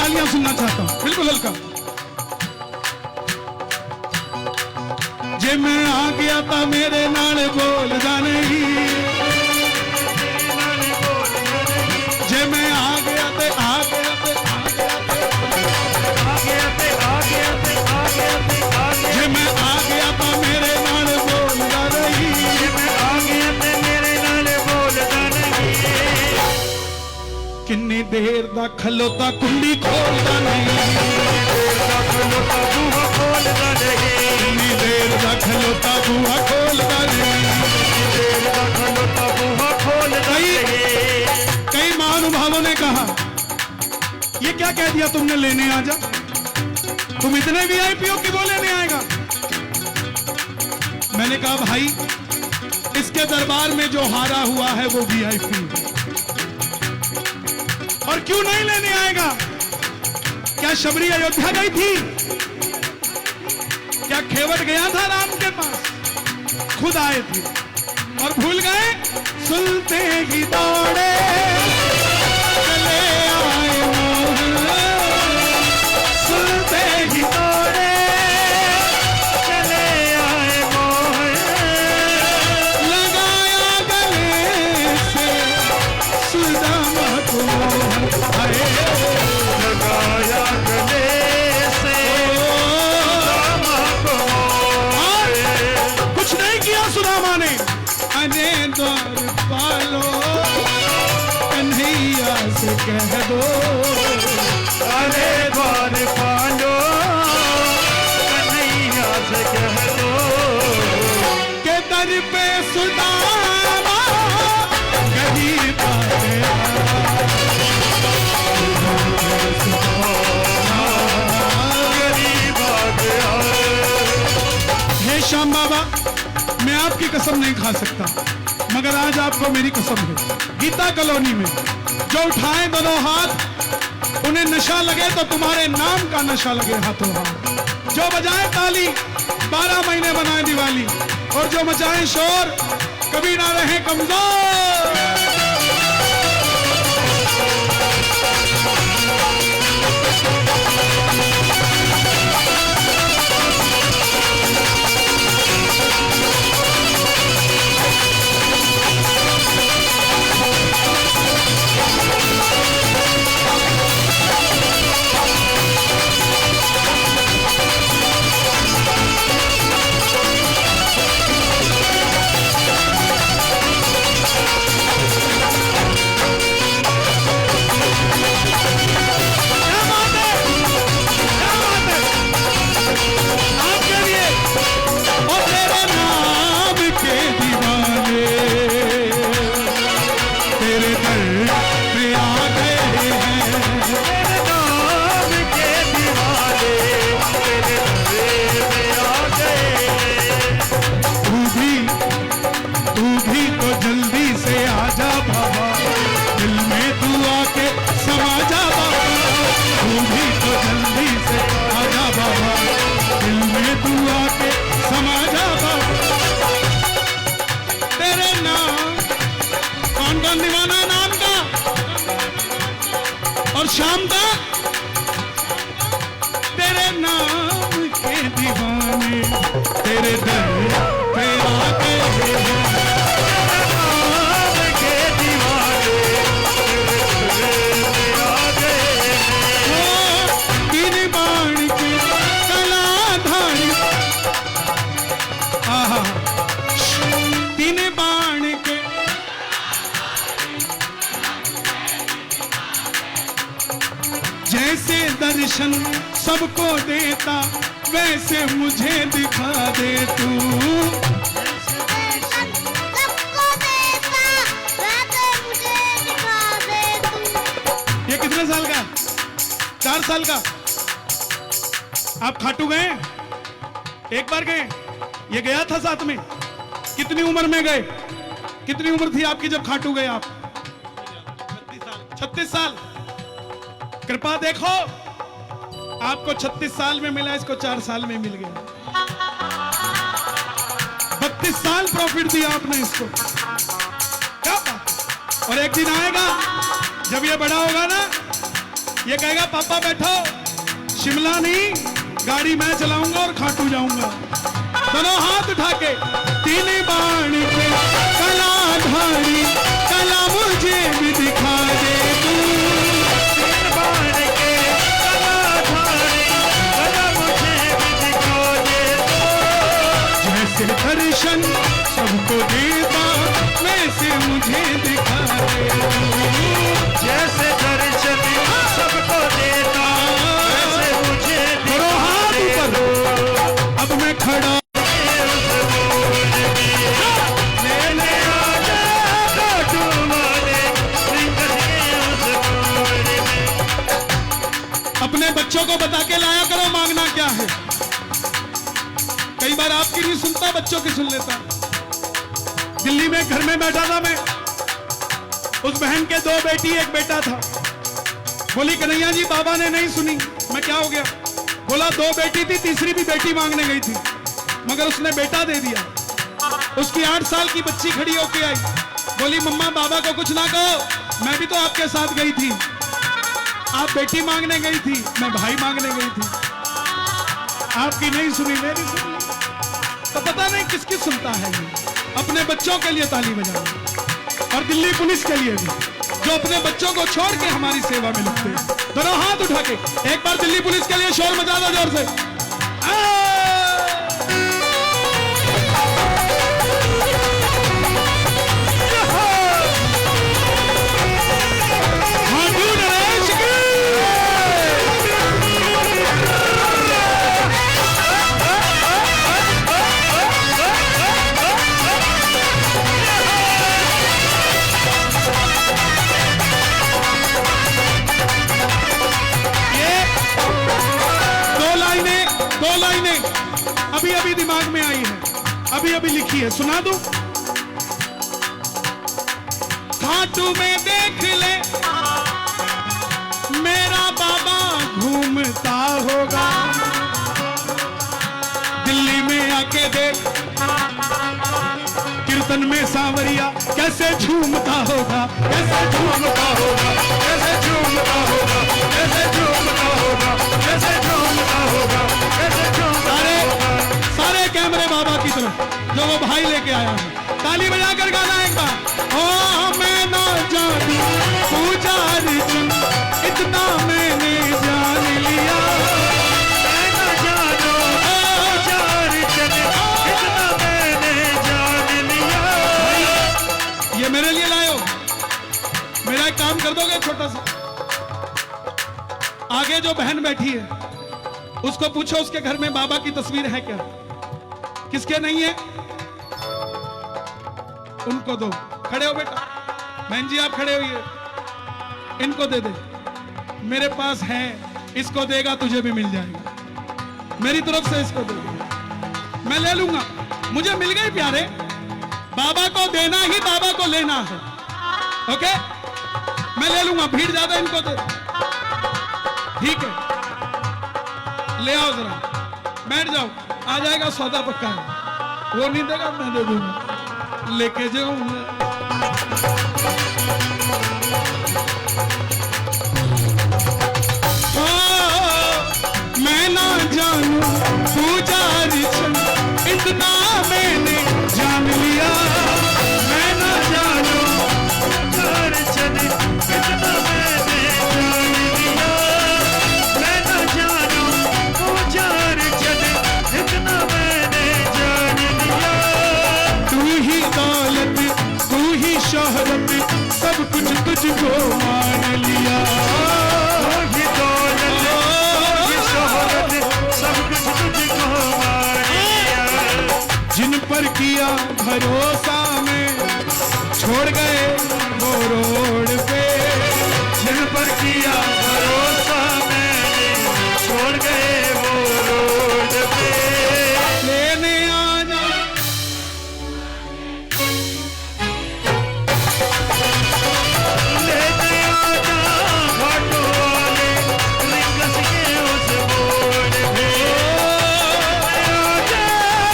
तालियां सुनना चाहता हूं, बिल्कुल हल्का। जे मैं आ गया था मेरे नाल बोलदा नहीं, जे मैं आ गया ते आ गया ते आ गया ते आ गया ते आ गया ते आ गया ते आ गया, जे मैं आ गया था मेरे नाल बोलदा नहीं, जे मैं आ गया ते मेरे नाल बोलदा नहीं। किन्नी देर दा खलोता कुंडी खोलदा नहीं, देर दा खलोता बूहा खोलदा नहीं, किन्नी देर दा खलोता बूहा खोलदा नहीं, देर दा खलोता बूहा खोलदा नहीं। कई महानुभावों ने कहा ये क्या कह दिया तुमने, लेने आ जा, तुम इतने वीआईपी हो कि वो लेने आएगा। मैंने कहा भाई इसके दरबार में जो हारा हुआ है वो वीआईपी, और क्यों नहीं लेने आएगा? क्या शबरी अयोध्या गई थी? क्या खेवट गया था राम के पास? खुद आए थे और भूल गए। सुनते ही दौड़े चले आए मोहन, सुनते ही दौड़े चले आए मोहन, लगाया गले से सुदामा को, लगाया गले से सुदामा को। कुछ नहीं किया सुदामा ने, अने द्वार पालो कन्हैया से कह दो, अरे द्वार पालो कन्हैया से कह दो, के दर पे सुदामा गरीब आ गया, गरीब आ गया। हे श्याम बाबा, मैं आपकी कसम नहीं खा सकता, मगर आज आपको मेरी कसम है। गीता कॉलोनी में जो उठाएं दोनों हाथ, उन्हें नशा लगे तो तुम्हारे नाम का नशा लगे हाथों हाथ। जो बजाए ताली 12 महीने बनाए दिवाली, और जो मचाए शोर कभी ना रहे कमजोर। शाम का तेरे नाम के दीवाने तेरे दर पे आ गए, नाम के दीवाने तेरे दर पे आ गए। तीन बाण के कलाधारी, आहा, तीन बाण के जैसे दर्शन सबको देता वैसे मुझे दिखा दे तू, सबको देता वैसे मुझे दिखा दे तू। ये कितने साल का? 4 साल का। आप खाटू गए? एक बार गए? ये गया था साथ में? कितनी उम्र में गए? कितनी उम्र थी आपकी जब खाटू गए आप? 36 साल। कृपा देखो, आपको 36 साल में मिला, इसको 4 साल में मिल गया। 32 साल प्रॉफिट दिया आपने इसको, क्या बात। और एक दिन आएगा जब ये बड़ा होगा ना, ये कहेगा पापा बैठो, शिमला नहीं गाड़ी मैं चलाऊंगा और खाटू जाऊंगा। दोनों हाथ उठा के, तीन बाण के कलाधारी कला मुझे भी दिखा दे तू। तीन बाण के कलाधारी कला मुझे भी दिखा दे तू। जैसे दर्शन सबको देता वैसे मुझे दिखा दे तू। जैसे दर्शन सबको देता वैसे मुझे करो हाथ ऊपर, अब मैं खड़ा अपने बच्चों को बता के लाया करो मांगना क्या है। कई बार आपकी नहीं सुनता, बच्चों की सुन लेता। दिल्ली में घर में बैठा था मैं, उस बहन के 2 बेटी 1 बेटा था। बोली कन्हैया जी बाबा ने नहीं सुनी। मैं क्या हो गया? बोला 2 बेटी थी, तीसरी भी बेटी मांगने गई थी, मगर उसने बेटा दे दिया। उसकी 8 साल की बच्ची खड़ी होके आई, बोली मम्मा बाबा को कुछ ना कहो, मैं भी तो आपके साथ गई थी। आप बेटी मांगने गई थी, मैं भाई मांगने गई थी। आपकी नहीं सुनी, मेरी सुनी। तो पता नहीं किसकी सुनता है ये। अपने बच्चों के लिए ताली बजाओ, और दिल्ली पुलिस के लिए भी, जो अपने बच्चों को छोड़ के हमारी सेवा में लगते हैं। दोनों हाथ उठा के एक बार दिल्ली पुलिस के लिए शोर मचा दो जोर से। अभी अभी दिमाग में आई है, अभी अभी लिखी है, सुना दूं? खाटू में देख ले मेरा बाबा घूमता होगा, दिल्ली में आके देख कीर्तन में सांवरिया कैसे झूमता होगा, कैसे झूमता होगा, कैसे झूमता होगा, कैसे झूमता होगा, कैसे झूमता होगा, कैसे झूमता होगा। सारे कैमरे बाबा की तरफ, जो वो भाई लेके आया है। ताली बजाकर गाना एक बार। ओ मैं ना जानू पुजारी चंद, इतना मैंने जान लिया। मैं ना जानू पुजारी चंद, इतना मैंने जान लिया। ये मेरे लिए लाए हो? मेरा एक काम कर दोगे छोटा सा? आगे जो बहन बैठी है उसको पूछो उसके घर में बाबा की तस्वीर है क्या? किसके नहीं है? उनको दो। खड़े हो बेटा, बहन जी आप खड़े होइए, इनको दे दे। मेरे पास है, इसको देगा तुझे भी मिल जाएगा, मेरी तरफ से इसको दे दे, मैं ले लूंगा। मुझे मिल गई प्यारे, बाबा को देना ही बाबा को लेना है। ओके, मैं ले लूंगा, भीड़ ज्यादा, इनको दे। ठीक है, ले आओ जरा, बैठ जाओ, आ जाएगा, सौदा पक्का है। वो नहीं देगा मैं दे दूंगा, लेके जाऊंगा। मैं ना जानू पुजारी चंद, इतना मैंने जान लिया। मैं ना जानू पुजारी चंद, इतना मैंने जान लिया। मैं ना जानू पुजारी चंद, इतना मैंने जान लिया। तू ही दौलत, तू ही शोहरत, सब कुछ तुझको मान लिया। तू ही दौलत, तू ही शोहरत, सब कुछ तुझको मान लिया। जिन पर किया भरोसा में छोड़ गए वो रोड पे, जिन पर किया भरोसा मैंने छोड़ गए वो रोड पे। लेने आना लेने आना घाटों वाले रिंगस के उस मोड़ पे। आजा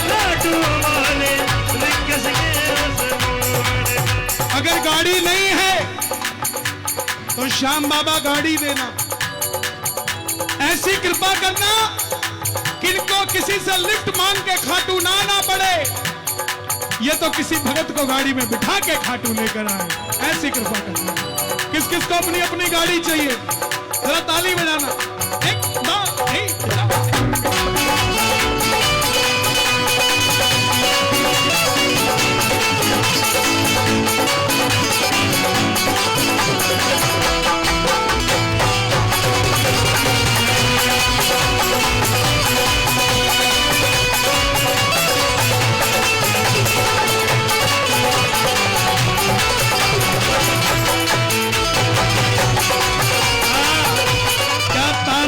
घाटों वाले रिंगस के उस मोड़ पे। अगर गाड़ी नहीं है तो श्याम बाबा गाड़ी देना, ऐसी कृपा करना किनको किसी से लिफ्ट मांग के खाटू ना आना पड़े, ये तो किसी भगत को गाड़ी में बिठा के खाटू लेकर आए। ऐसी कृपा करना। किस किस को अपनी अपनी गाड़ी चाहिए, जरा ताली बजाना। एक दो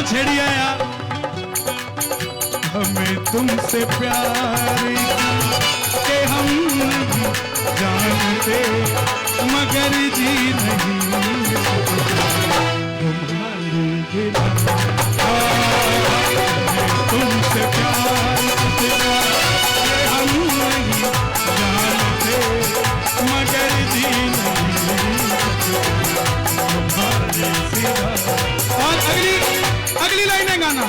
छेड़िया यार। हमें तुमसे प्यार के हम नहीं जानते, मगर जी नहीं तुम्हारे बिना। हमें तुमसे प्यार के हम नहीं जानते, मगर जी नहीं तुम्हारे सिवा। और अगली लाइनें गाना।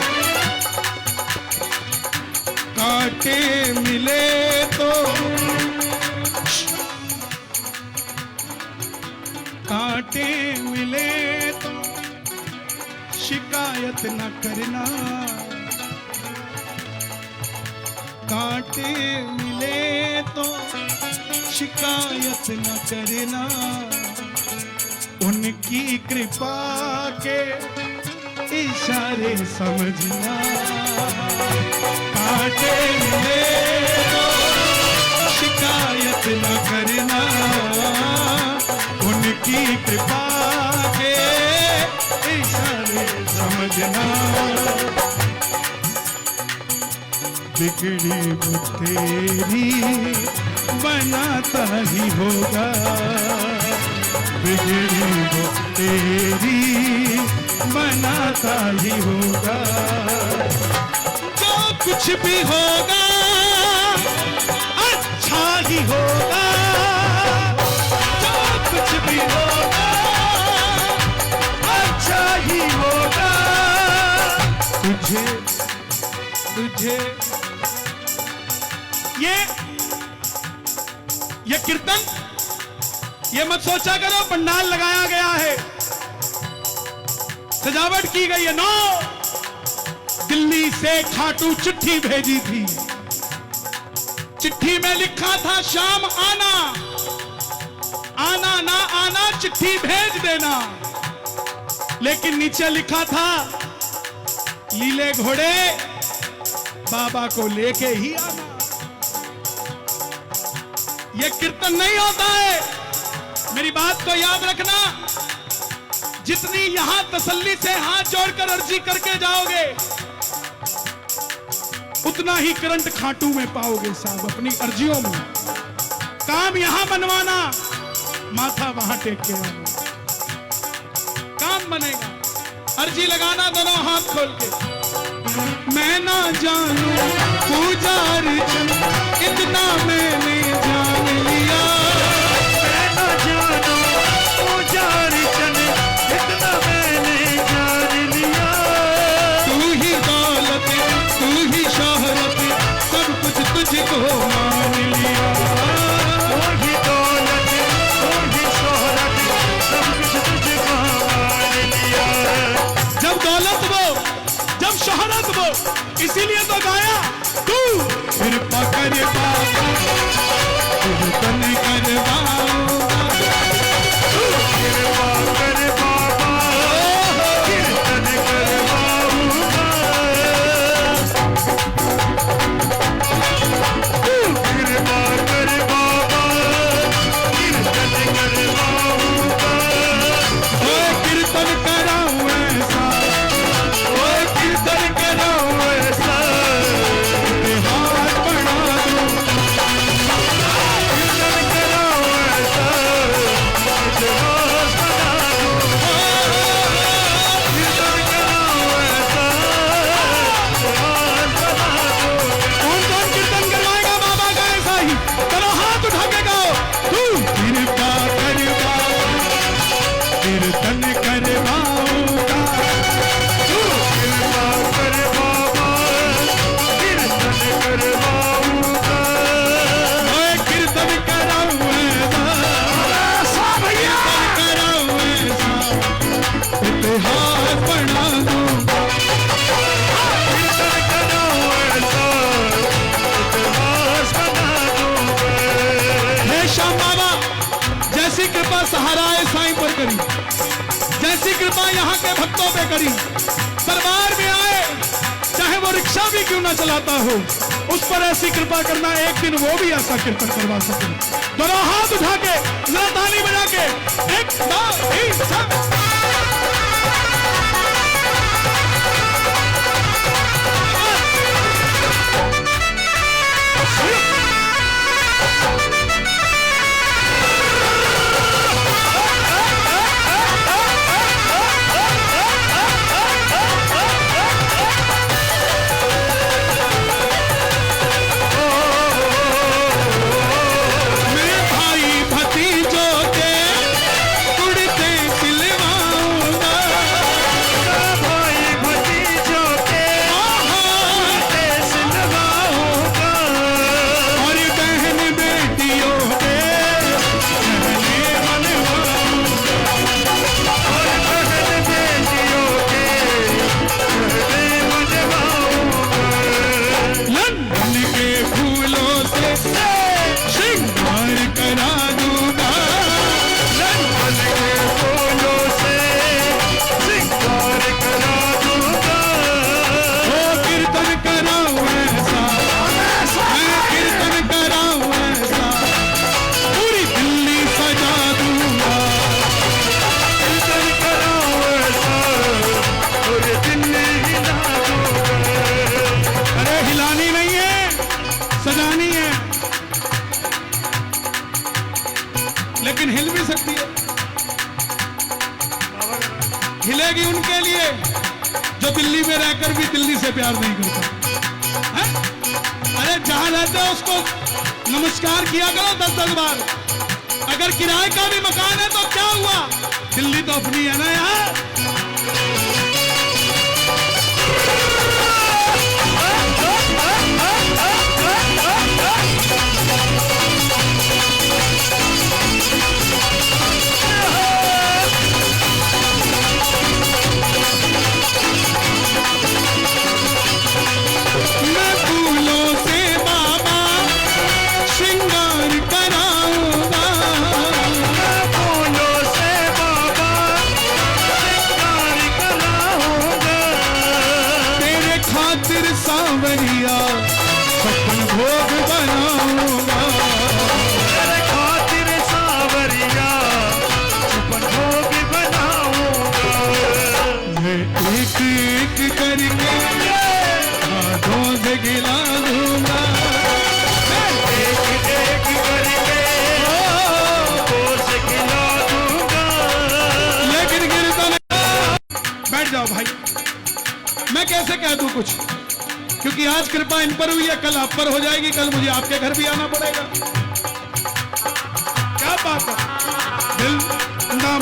कांटे मिले तो कांटे मिले तो शिकायत न करना, कांटे मिले तो शिकायत न करना, उनकी कृपा के इशारे समझना। कांटे मिले तो शिकायत न करना, उनकी कृपा के इशारे समझना। बिगड़ी वो तेरी बनाता ही होगा, बिगड़ी वो तेरी बनाता ही होगा। जो कुछ भी होगा अच्छा ही होगा, जो कुछ भी होगा अच्छा ही होगा। तुझे तुझे ये कीर्तन, ये मत सोचा करो पंडाल लगाया गया है, सजावट की गई है। नो, दिल्ली से खाटू चिट्ठी भेजी थी, चिट्ठी में लिखा था शाम आना, आना ना आना चिट्ठी भेज देना, लेकिन नीचे लिखा था लीले घोड़े बाबा को लेके ही आना। यह कीर्तन नहीं होता है, मेरी बात को याद रखना। जितनी यहां तसल्ली से हाथ जोड़कर अर्जी करके जाओगे, उतना ही करंट खाटू में पाओगे साहब, अपनी अर्जियों में। काम यहां बनवाना, माथा वहां टेक के आना, काम बनेगा। अर्जी लगाना दोनों हाथ खोल के। मैं ना जानू पूजा अर्चन, इतना मैंने जान लिया। मैं ना जानू पूजा अर्चन, इतना मैंने जान लिया। तू ही दौलत, तू ही शोहरत, सब कुछ तुझको मान लिया। तू ही दौलत, तू ही शोहरत, सब कुछ तुझको मान लिया। जब दौलत वो, जब शोहरत वो, इसीलिए तो गाया तू कृपा कर बाबा, कीर्तन करवाऊंगा। कृपा कर बाबा, कीर्तन करवाऊंगा। कृपा कर बाबा, कीर्तन करवाऊंगा। ओए कीर्तन कराऊं ऐसा, ओए कीर्तन कराऊं ऐसा, हाथ बढ़ा दूं कृपा यहाँ के भक्तों पे करी, दरबार में आए चाहे वो रिक्शा भी क्यों ना चलाता हो, उस पर ऐसी कृपा करना एक दिन वो भी ऐसा कीर्तन करवा सके। दोनों हाथ उठा के जरा ताली बजा के 1 2 3 4 लेकिन हिल भी सकती है। हिलेगी उनके लिए जो दिल्ली में रहकर भी दिल्ली से प्यार नहीं करता है? अरे जहां रहते हो उसको नमस्कार किया करो 10-10 बार। अगर किराए का भी मकान है तो क्या हुआ, दिल्ली तो अपनी है ना यार। सांवरिया छप्पन भोग बनाऊंगा, तेरे खातिर सांवरिया छप्पन भोग बनाऊंगा। मैं एक एक करके हाथों से गिला दूंगा, एक एक करके हाथों से गिला दूंगा। लेकिन गिरता बैठ जाओ भाई, मैं कैसे कह दूं कुछ, क्योंकि आज कृपा इन पर हुई है, कल आप पर हो जाएगी, कल मुझे आपके घर भी आना पड़ेगा। क्या बात है, दिल ना